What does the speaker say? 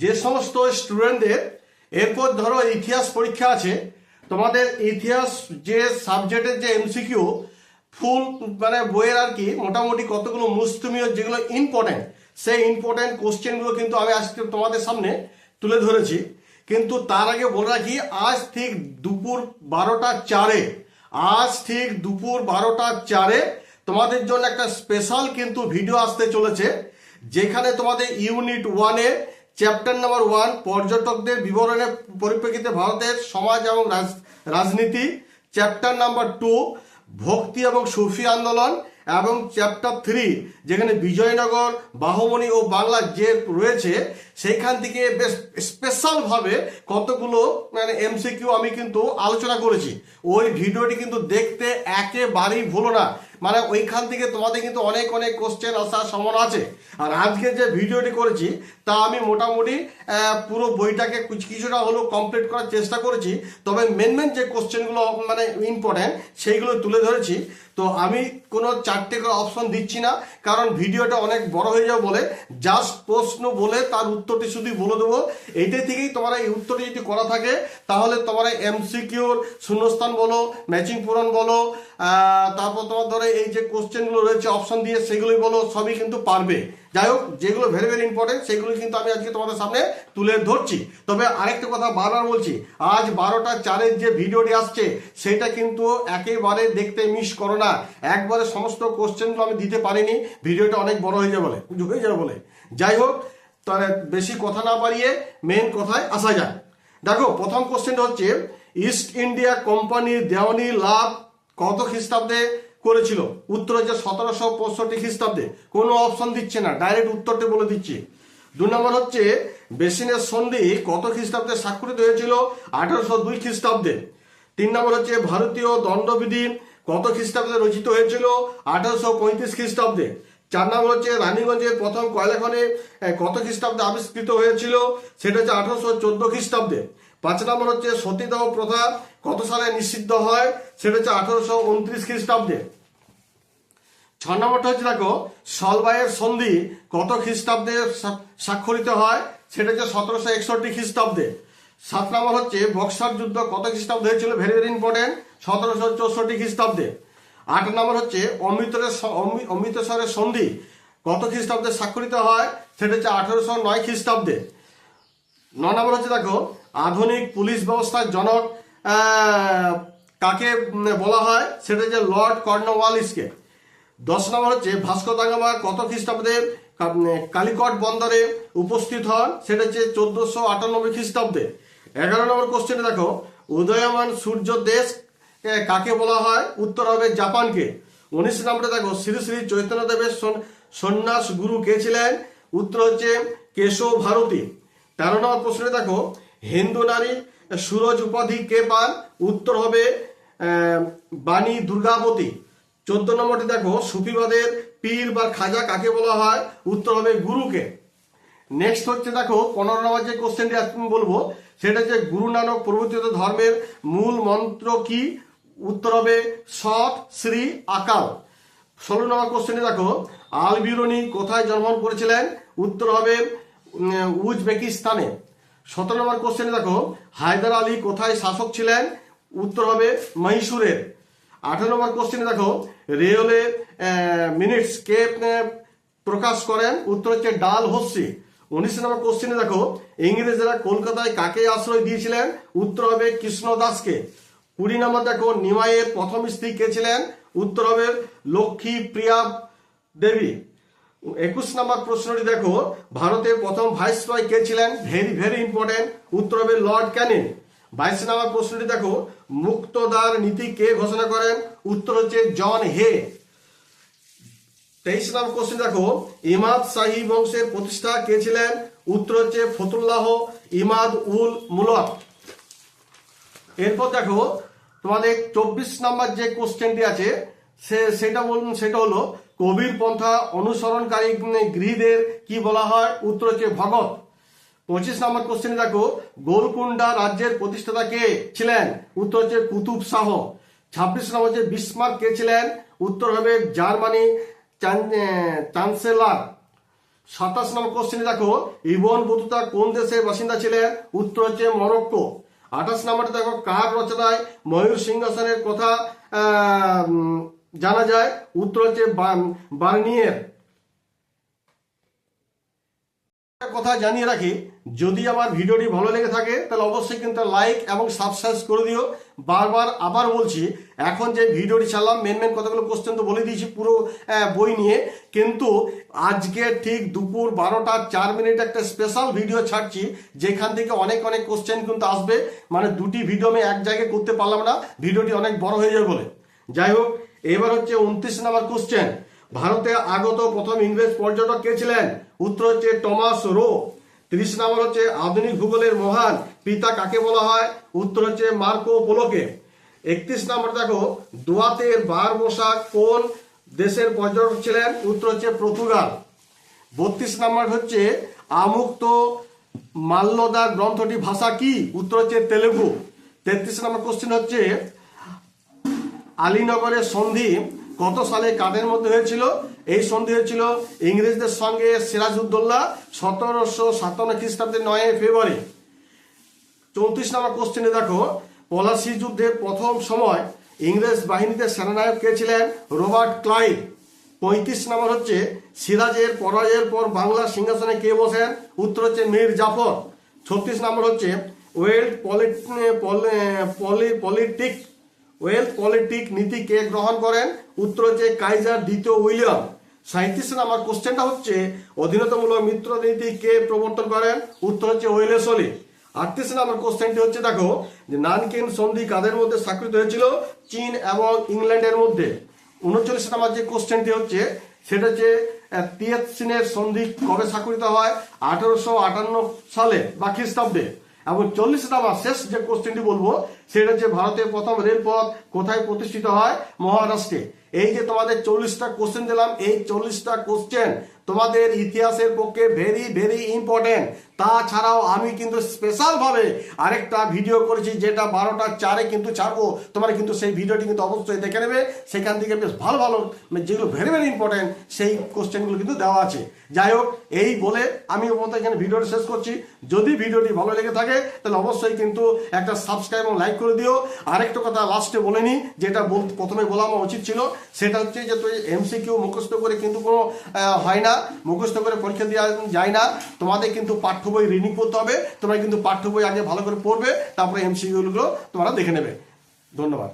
যে সমস্ত স্টুডেন্টদের এরপর ধরো ইতিহাস পরীক্ষা আছে, তোমাদের ইতিহাস যে সাবজেক্টের যে এমসিকিউ ফুল মানে বইয়ের আর কি মোটামুটি কতগুলো মুস্তমিয় যেগুলো ইম্পর্টেন্ট, সেই ইম্পর্টেন্ট কোশ্চেনগুলো কিন্তু আমি আজকে তোমাদের সামনে তুলে ধরেছি। কিন্তু তার আগে বলে রাখি, আজ ঠিক দুপুর 12টা 4-এ আজ ঠিক দুপুর 12টা 4-এ তোমাদের জন্য একটা স্পেশাল কিন্তু ভিডিও আসতে চলেছে, যেখানে তোমাদের ইউনিট 1-এ চ্যাপ্টার নাম্বার 1 পর্যটকদের বিবরণের পরিপ্রেক্ষিতে ভারতের সমাজ এবং রাজনীতি, চ্যাপ্টার নাম্বার 2 ভক্তি এবং সুফি আন্দোলন, এবং চ্যাপ্টার 3 যেখানে বিজয়নগর, বাহুমণি ও বাংলা যে রয়েছে সেইখান থেকে বেশ স্পেশালভাবে কতগুলো মানে এমসিকিউ আমি কিন্তু আলোচনা করেছি। ওই ভিডিওটি কিন্তু দেখতে একেবারেই ভুলো না, মানে ওইখান থেকে তোমাদের কিন্তু অনেক অনেক কোশ্চেন আসার সম্ভাবনা আছে। আর আজকে যে ভিডিওটি করেছি তা আমি মোটামুটি পুরো বইটাকে কিছুটা হলেও কমপ্লিট করার চেষ্টা করেছি, তবে মেন মেন যে কোশ্চেনগুলো মানে ইম্পর্টেন্ট সেইগুলো তুলে ধরেছি। তো আমি কোনো 4টে করে অপশন দিচ্ছি না, কারণ ভিডিওটা অনেক বড় হয়ে যাবে বলে জাস্ট প্রশ্ন বলে তার উত্তরটি শুধু বলে দেবো। এইটাই থেকেই তোমরা এই উত্তরটি যদি করা থাকে তাহলে তোমরা এমসিকিউর শূন্যস্থান বলো, ম্যাচিং পূরণ বলো, তারপর তোমার ধরো এই যে কোশ্চেনগুলো রয়েছে অপশন দিয়ে সেগুলোই বলো, সবই কিন্তু পারবে। যাই হোক, যেগুলো ভেরি ভেরি ইম্পর্টেন্ট সেগুলো কিন্তু আমি আজকে তোমাদের সামনে তুলে ধরছি। তবে আরেকটা কথা বারবার বলছি, আজ 12টা 4-এর যে ভিডিওটি আসছে সেটা কিন্তু একেবারে দেখতে মিস করো না। একবারে সমস্ত কোশ্চেনগুলো আমি দিতে পারিনি, ভিডিওটা অনেক বড় হয়ে যাবে বলে। যাই হোক, তাহলে বেশি কথা না বাড়িয়ে মেন কথায় আসা যায়। দেখো, প্রথম কোশ্চেনটা হচ্ছে ইস্ট ইন্ডিয়া কোম্পানির দেওয়ানি লাভ কত খ্রিস্টাব্দে করেছিল? উত্তর হচ্ছে 1765 খ্রিস্টাব্দে। কোনো অপশন দিচ্ছে না, ডাইরেক্ট উত্তরটি বলে দিচ্ছি। 2 নম্বর হচ্ছে বেসিনের সন্ধি কত খ্রিস্টাব্দে স্বাক্ষরিত হয়েছিল? 1802 খ্রিস্টাব্দে। 3 নম্বর হচ্ছে ভারতীয় দণ্ডবিধি কত খ্রিস্টাব্দে রচিত হয়েছিল? 1835 খ্রিস্টাব্দে। 4 নম্বর হচ্ছে রানীগঞ্জের প্রথম কয়লাখনি কত খ্রিস্টাব্দে আবিষ্কৃত হয়েছিল? সেটা হচ্ছে 1814 খ্রিস্টাব্দে। 5 নম্বর হচ্ছে সতীদাহ প্রথা কত সালে নিষিদ্ধ হয়? সেটা হচ্ছে 1829 খ্রিস্টাব্দে। 6 নম্বরটা হচ্ছে দেখো, সলবাইয়ের সন্ধি কত খ্রিস্টাব্দে স্বাক্ষরিত হয়? সেটা হচ্ছে 1761 খ্রিস্টাব্দে। 7 নম্বর হচ্ছে বক্সার যুদ্ধ কত খ্রিস্টাব্দে হয়েছিল? ভেরি ভেরি ইম্পর্টেন্ট, 1764 খ্রিস্টাব্দে। 8 নম্বর হচ্ছে অমৃতসরের সন্ধি কত খ্রিস্টাব্দে স্বাক্ষরিত হয়? সেটা হচ্ছে 1809 খ্রিস্টাব্দে। 9 নম্বর হচ্ছে দেখো, আধুনিক পুলিশ ব্যবস্থার জনক কাকে বলা হয়? সেটা হচ্ছে লর্ড কর্নওয়ালিসকে। 10 নম্বর হচ্ছে ভাস্কো দা গামা কত খ্রিস্টাব্দে কালিকট বন্দরে উপস্থিত হন? সেটা হচ্ছে 1498 খ্রিস্টাব্দে। 11 নম্বর কোশ্চেনে দেখো, উদয়মান সূর্য দেশ কাকে বলা হয়? উত্তর হবে জাপানকে। 19 নম্বরে দেখো, শ্রী শ্রী চৈতন্যদেবের সন্ন্যাস গুরু কে ছিলেন? উত্তর হচ্ছে কেশব ভারতী। 13 নম্বর প্রশ্নে দেখো, হিন্দু নারী সুরজ উপাধি কে পান? উত্তর হবে বাণী দুর্গাবতী। 14 নম্বরটি দেখো, সুফিবাদের পীর বা খাজা কাকে বলা হয়? উত্তর হবে গুরুকে। নেক্সট হচ্ছে দেখো, 15 নম্বর যে কোশ্চেনটি আমি বলবো সেটা হচ্ছে গুরু নানক প্রবর্তিত ধর্মের মূল মন্ত্র কি? উত্তর হবে সৎ শ্রী আকাল। 16 নম্বর কোশ্চেনে দেখো, আল বিরুনি কোথায় জন্মগ্রহণ করেছিলেন? উত্তর হবে উজবেকিস্তানে। 17 নম্বর কোশ্চেনে দেখো, হায়দার আলী কোথায় শাসক ছিলেন? উত্তর হবে মহীশূরের। 18 নম্বর কোশ্চেনে দেখো, রেলওয়ে মিনিটস কে প্রকাশ করেন? উত্তর হচ্ছে ডাল হস্যি। 19 নম্বর কোশ্চেনে দেখো, ইংরেজরা কলকাতায় কাকে আশ্রয় দিয়েছিলেন? উত্তর হবে কৃষ্ণ দাসকে। 20 নম্বর দেখো, নিমাইয়ের প্রথম স্ত্রী কে ছিলেন? উত্তর হবে লক্ষ্মী প্রিয়া দেবী। 21 নম্বর প্রশ্নটি দেখো, ভারতের প্রথম ভাইসরয় কে ছিলেন? ভেরি ভেরি ইম্পর্টেন্ট, উত্তর হবে লর্ড ক্যানিং। 22 নম্বর প্রশ্নটি দেখো, মুক্তদার নীতি কে ঘোষণা করেন? উত্তর হচ্ছে জন হে। 23 নম্বর কোশ্চেন দেখো, ইমাদ শাহী বংশের প্রতিষ্ঠা কে ছিলেন? উত্তর হচ্ছে ফতুল্লাহ ইমাদ উল মুলক। এরপর দেখো তোমাদের 24 নম্বর যে কোশ্চেনটি আছে সেটা হলো, কবির পন্থা অনুসরণকারী গৃহীদের কি বলা হয়? উত্তর হচ্ছে ভগত। 25 নম্বর কোশ্চেনে দেখো, গোলকুন্ডা রাজ্যের প্রতিষ্ঠাতা কে ছিলেন? উত্তর হচ্ছে কুতুব শাহ। 26 নম্বর হচ্ছে বিসমার্ক কে ছিলেন? উত্তর হবে জার্মানি চ্যান্সেলর। 27 নম্বর কোশ্চেনে দেখো ইবন বতুতা কোন দেশের বাসিন্দা ছিলেন? উত্তর হচ্ছে মরক্কো। 28 নম্বরে দেখো কার রচনায় ময়ূর সিংহাসনের কথা জানা যায়? উত্তর হচ্ছে বার্নিয়ের। কথা জানিয়ে রাখি, যদি আমার ভিডিওটি ভালো লেগে থাকে তাহলে অবশ্যই কিন্তু লাইক এবং সাবস্ক্রাইব করে দিও। বারবার আবার বলছি, এখন যে ভিডিওটি ছাড়লাম মেন কতগুলো কোশ্চেন তো বলে দিয়েছি পুরো বই নিয়ে, কিন্তু আজকে ঠিক দুপুর 12টা 4 মিনিট একটা স্পেশাল ভিডিও ছাড়ছি, যেখান থেকে অনেক কোশ্চেন কিন্তু আসবে। মানে দুটি ভিডিও আমি এক জায়গায় করতে পারলাম না, ভিডিওটি অনেক বড় হয়ে যাবে বলে। যাই হোক, এবার হচ্ছে 29 নম্বর কোশ্চেন, ভারতে আগত প্রথম ইংরেজ পর্যটক কে ছিলেন? উত্তর হচ্ছে টমাস রো। 30 নম্বর হচ্ছে আধুনিক ভূগোলের মহান পিতা কাকে বলা হয়? উত্তর হচ্ছে মার্কো পোলোকে। 31 নম্বর দেখো দুয়াতের বারবোসা কোন দেশের পর্যটক ছিলেন? উত্তর হচ্ছে পর্তুগাল। 32 নম্বর হচ্ছে আমুক্ত মাল্যদা গ্রন্থটি ভাষা কি? উত্তর হচ্ছে তেলেগু। 33 নম্বর কোশ্চেন হচ্ছে আলীনগরের সন্ধি কত সালে কাদের মধ্যে হয়েছিল? এই সন্ধি হয়েছিল ইংরেজদের সঙ্গে সিরাজউদ্দৌলা 1757 খ্রিস্টাব্দের 9 ফেব্রুয়ারি। 34 নম্বর কোশ্চেনে দেখো পলাশী যুদ্ধের প্রথম সময় ইংরেজ বাহিনীতে সেনানায়ক কে ছিলেন? Robert Clive. 35 নম্বর হচ্ছে সিরাজের পরাজয়ের পর বাংলা সিংহাসনে কে বসেন? উত্তর হচ্ছে মীর জাফর। 36 নম্বর হচ্ছে ওয়েল্ড পলিটিক নীতি কে গ্রহণ করেন? উত্তর হচ্ছে কাইজার দ্বিতীয় উইলিয়াম। 37 নম্বর কোশ্চেনটা হচ্ছে অধীনতামূলক মিত্র নীতি কে প্রবর্তন করেন? উত্তর হচ্ছে ওয়েলেসলি। 38 নম্বর কোশ্চেনটি হচ্ছে দেখো যে নানকিন সন্ধি কাদের মধ্যে স্বাক্ষরিত হয়েছিল? চীন এবং ইংল্যান্ডের মধ্যে। 39 নম্বর যে কোশ্চেনটি হচ্ছে সেটা হচ্ছে তিয়াতসিনের সন্ধি কবে স্বাক্ষরিত হয়? 1858 সালে বা খ্রিস্টাব্দে। এবং 40 নম্বর শেষ যে কোশ্চেনটি বলবো সেটা হচ্ছে ভারতের প্রথম রেলপথ কোথায় প্রতিষ্ঠিত হয়? মহারাষ্ট্রে। এই যে তোমাদের 40টা কোশ্চেন দিলাম, এই 40টা কোশ্চেন তোমাদের ইতিহাসের পক্ষে ভেরি ইম্পর্টেন্ট। তাছাড়াও আমি কিন্তু স্পেশাল ভাবে আরেকটা ভিডিও করেছি, যেটা 12টা 4 কিন্তু ছাড়বো। তোমরা কিন্তু সেই ভিডিওটি কিন্তু অবশ্যই দেখে নেবে, সেখান থেকে বেশ ভালো যেগুলো ভেরি ইম্পর্টেন্ট সেই কোশ্চেনগুলো কিন্তু দেওয়া আছে। যাই হোক, এই বলে আমি এখানে ভিডিওটি শেষ করছি। যদি ভিডিওটি ভালো লেগে থাকে তাহলে অবশ্যই কিন্তু একটা সাবস্ক্রাইব এবং লাইক করে দিও। আরেকটা কথা লাস্টে বলে নি, যেটা প্রথমে বলা আমার উচিত ছিল, সেটা হচ্ছে যে তুই এমসিকিউ মুখস্থ করে কিন্তু কোনো হয় না, মুখস্থ করে পরীক্ষা দেওয়া যায় না। তোমাদের কিন্তু পাঠ্য বই রিডিং করতে হবে। তোমরা কিন্তু পাঠ্য বই আগে ভালো করে পড়বে, তারপরে এমসিকিউ গুলো তোমরা দেখে নেবে। ধন্যবাদ।